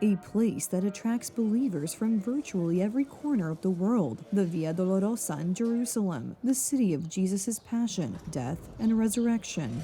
a place that attracts believers from virtually every corner of the world, the Via Dolorosa in Jerusalem, the city of Jesus' passion, death, and resurrection.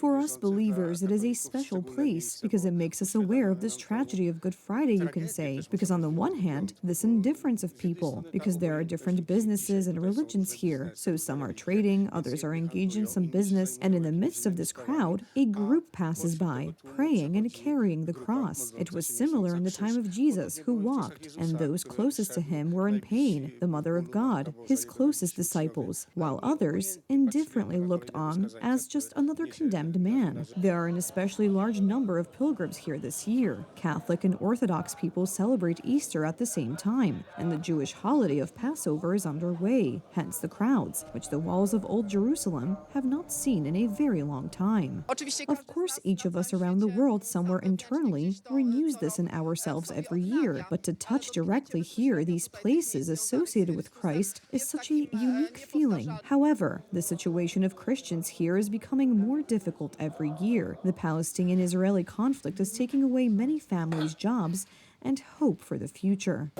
For us believers, it is a special place because it makes us aware of this tragedy of Good Friday, you can say. Because on the one hand, this indifference of people, because there are different businesses and religions here, so some are trading, others are engaged in some business, and in the midst of this crowd, a group passes by, praying and carrying the cross. It was similar in the time of Jesus, who walked, and those closest to him were in pain, the Mother of God, his closest disciples, while others indifferently looked on as just another condemned man. There are an especially large number of pilgrims here this year. Catholic and Orthodox people celebrate Easter at the same time, and the Jewish holiday of Passover is underway, hence the crowds, which the walls of Old Jerusalem have not seen in a very long time. Of course, each of us around the world somewhere internally renews this in ourselves every year, but to touch directly here these places associated with Christ is such a unique feeling. However, the situation of Christians here is becoming more difficult every year. The Palestinian-Israeli conflict is taking away many families' jobs and hope for the future.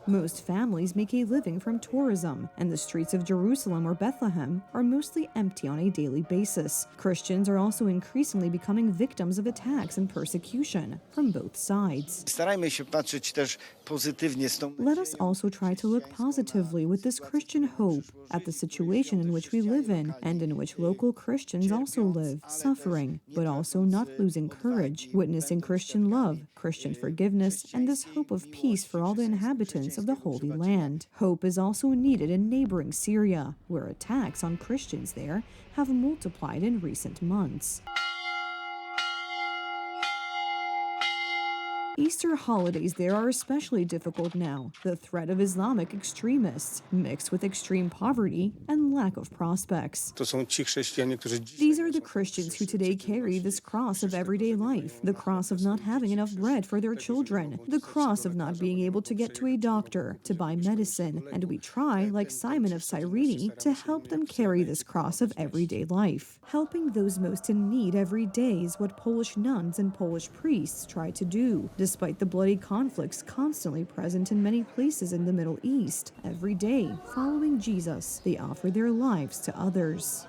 Most families make a living from tourism, and the streets of Jerusalem or Bethlehem are mostly empty on a daily basis. Christians are also increasingly becoming victims of attacks and persecution from both sides. Let us also try to look positively with this Christian hope at the situation in which we live in and in which local Christians also live, suffering, but also not losing courage, witnessing Christian love, Christian forgiveness, and this hope of peace for all the inhabitants of the Holy Land. Hope is also needed in neighboring Syria, where attacks on Christians there have multiplied in recent months. Easter holidays there are especially difficult now. The threat of Islamic extremists, mixed with extreme poverty and lack of prospects. These are the Christians who today carry this cross of everyday life, the cross of not having enough bread for their children, the cross of not being able to get to a doctor, to buy medicine, and we try, like Simon of Cyrene, to help them carry this cross of everyday life. Helping those most in need every day is what Polish nuns and Polish priests try to do. Despite the bloody conflicts constantly present in many places in the Middle East, every day, following Jesus, they offer their lives to others.